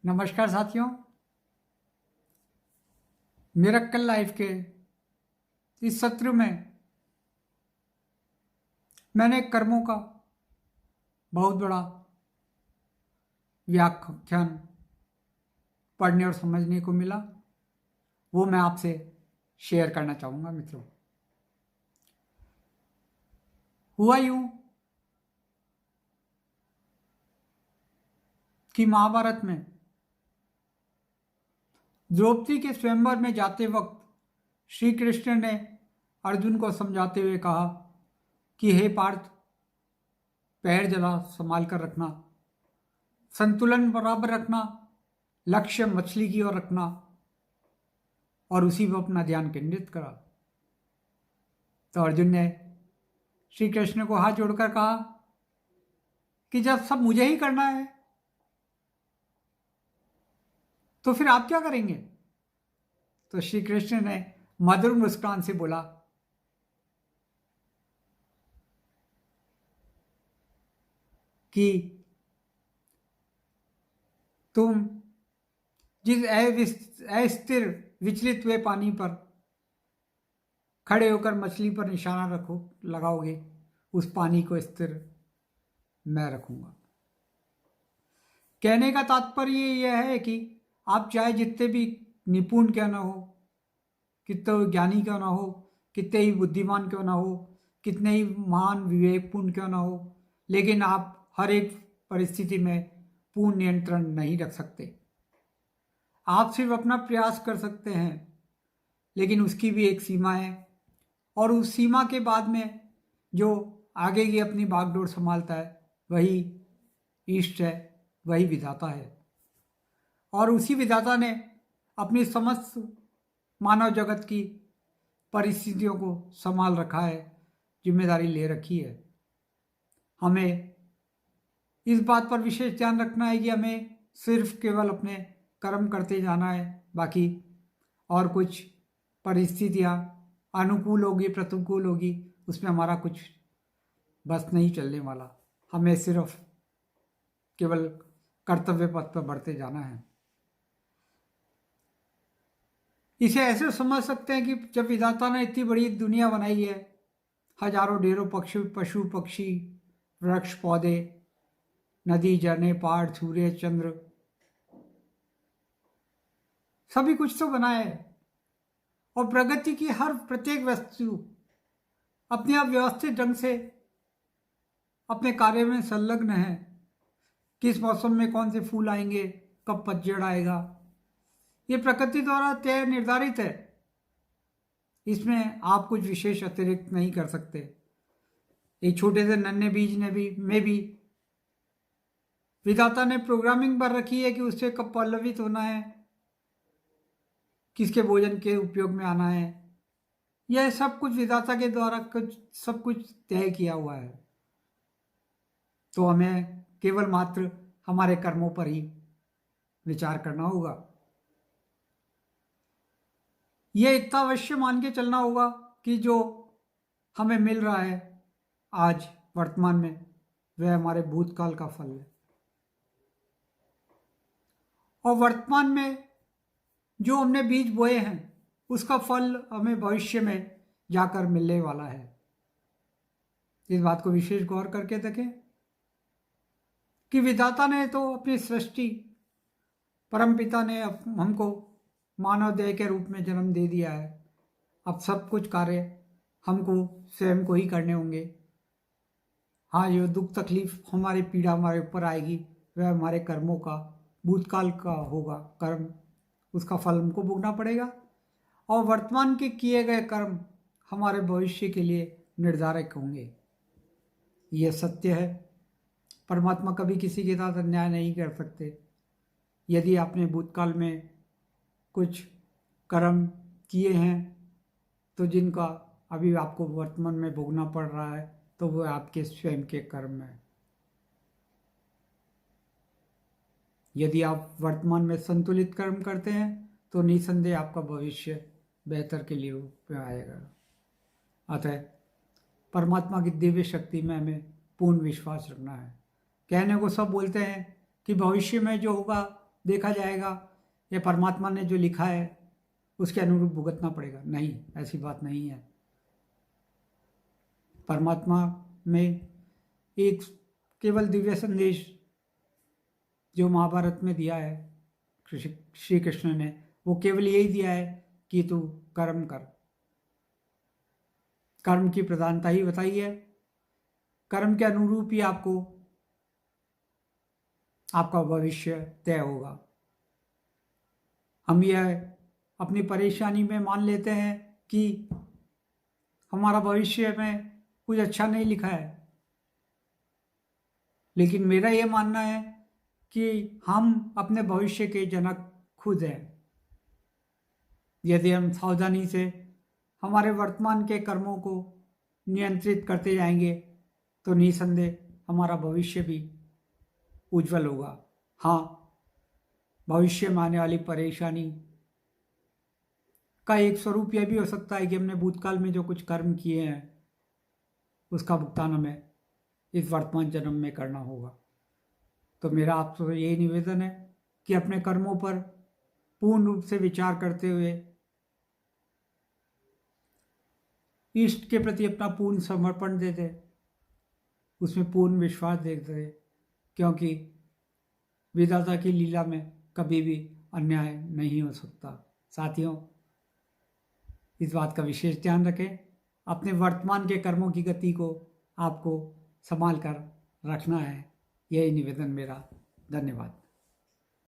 नमस्कार साथियों। Miracle life के इस सत्र में मैंने कर्मों का बहुत बड़ा व्याख्यान पढ़ने और समझने को मिला। वो मैं आपसे शेयर करना चाहूँगा। मित्रों, हुआ यूं कि महाभारत में द्रौपदी के स्वयंवर में जाते वक्त श्री कृष्ण ने अर्जुन को समझाते हुए कहा कि हे पार्थ, पैर जरा संभाल कर रखना, संतुलन बराबर रखना, लक्ष्य मछली की ओर रखना और उसी पर अपना ध्यान केंद्रित करा। तो अर्जुन ने श्री कृष्ण को हाथ जोड़कर कहा कि जब सब मुझे ही करना है तो फिर आप क्या करेंगे? तो श्री कृष्ण ने मधुर मुस्कान से बोला कि तुम जिस अस्थिर विचलित हुए पानी पर खड़े होकर मछली पर निशाना लगाओगे, उस पानी को स्थिर मैं रखूंगा। कहने का तात्पर्य यह है कि आप चाहे जितने भी निपुण क्यों ना हो, कितने ज्ञानी क्यों ना हो, कितने ही बुद्धिमान क्यों ना हो, कितने ही महान विवेकपूर्ण क्यों ना हो, लेकिन आप हर एक परिस्थिति में पूर्ण नियंत्रण नहीं रख सकते। आप सिर्फ अपना प्रयास कर सकते हैं, लेकिन उसकी भी एक सीमा है और उस सीमा के बाद में जो आगे की अपनी बागडोर संभालता है वही ईष्ट है, वही विधाता है। और उसी विधाता ने अपनी समस्त मानव जगत की परिस्थितियों को संभाल रखा है, जिम्मेदारी ले रखी है। हमें इस बात पर विशेष ध्यान रखना है कि हमें सिर्फ केवल अपने कर्म करते जाना है, बाकी और कुछ परिस्थितियाँ अनुकूल होगी प्रतिकूल होगी उसमें हमारा कुछ बस नहीं चलने वाला। हमें सिर्फ केवल कर्तव्य पथ पर बढ़ते जाना है। इसे ऐसे समझ सकते हैं कि जब विधाता ने इतनी बड़ी दुनिया बनाई है, हजारों ढेरों पशु पक्षी, वृक्ष पौधे, नदी झरने पहाड़ सूर्य चंद्र, सभी कुछ तो बनाया है और प्रगति की हर प्रत्येक वस्तु अपने आप व्यवस्थित ढंग से अपने कार्य में संलग्न है। किस मौसम में कौन से फूल आएंगे, कब पतझड़ आएगा, ये प्रकृति द्वारा तय निर्धारित है। इसमें आप कुछ विशेष अतिरिक्त नहीं कर सकते। एक छोटे से नन्हे बीज में भी विधाता ने प्रोग्रामिंग भर रखी है कि उससे कब पल्लवित होना है, किसके भोजन के उपयोग में आना है। यह सब कुछ विधाता के द्वारा सब कुछ तय किया हुआ है। तो हमें केवल मात्र हमारे कर्मों पर ही विचार करना होगा। यह इतना अवश्य मान के चलना होगा कि जो हमें मिल रहा है आज वर्तमान में, वह हमारे भूतकाल का फल है और वर्तमान में जो हमने बीज बोए हैं उसका फल हमें भविष्य में जाकर मिलने वाला है। इस बात को विशेष गौर करके देखें कि विधाता ने तो अपनी सृष्टि, परमपिता ने हमको मानव देह के रूप में जन्म दे दिया है। अब सब कुछ कार्य हमको स्वयं को ही करने होंगे। हाँ, जो दुख तकलीफ हमारी पीड़ा हमारे ऊपर आएगी वह हमारे कर्मों का, भूतकाल का होगा कर्म, उसका फल हमको भोगना पड़ेगा और वर्तमान के किए गए कर्म हमारे भविष्य के लिए निर्धारक होंगे। यह सत्य है। परमात्मा कभी किसी के साथ अन्याय नहीं कर सकते। यदि आपने भूतकाल में कुछ कर्म किए हैं तो जिनका अभी आपको वर्तमान में भोगना पड़ रहा है, तो वह आपके स्वयं के कर्म है। यदि आप वर्तमान में संतुलित कर्म करते हैं तो निसंदेह आपका भविष्य बेहतर के लिए रूप में आएगा। अतः परमात्मा की दिव्य शक्ति में हमें पूर्ण विश्वास रखना है। कहने को सब बोलते हैं कि भविष्य में जो होगा देखा जाएगा या परमात्मा ने जो लिखा है उसके अनुरूप भुगतना पड़ेगा। नहीं, ऐसी बात नहीं है। परमात्मा में एक केवल दिव्य संदेश जो महाभारत में दिया है श्री कृष्ण ने, वो केवल यही दिया है कि तू कर्म कर। कर्म की प्रधानता ही बताई है। कर्म के अनुरूप ही आपका भविष्य तय होगा। हम यह अपनी परेशानी में मान लेते हैं कि हमारा भविष्य में कुछ अच्छा नहीं लिखा है, लेकिन मेरा यह मानना है कि हम अपने भविष्य के जनक खुद हैं। यदि हम सावधानी से हमारे वर्तमान के कर्मों को नियंत्रित करते जाएंगे तो निसंदेह हमारा भविष्य भी उज्जवल होगा। हाँ, भविष्य में आने वाली परेशानी का एक स्वरूप यह भी हो सकता है कि हमने भूतकाल में जो कुछ कर्म किए हैं उसका भुगतान हमें इस वर्तमान जन्म में करना होगा। तो मेरा आपसे यही निवेदन है कि अपने कर्मों पर पूर्ण रूप से विचार करते हुए इष्ट के प्रति अपना पूर्ण समर्पण दे दे, उसमें पूर्ण विश्वास देते दे, क्योंकि विधाता की लीला में कभी भी अन्याय नहीं हो सकता। साथियों, इस बात का विशेष ध्यान रखें। अपने वर्तमान के कर्मों की गति को आपको संभाल कर रखना है। यही निवेदन मेरा। धन्यवाद।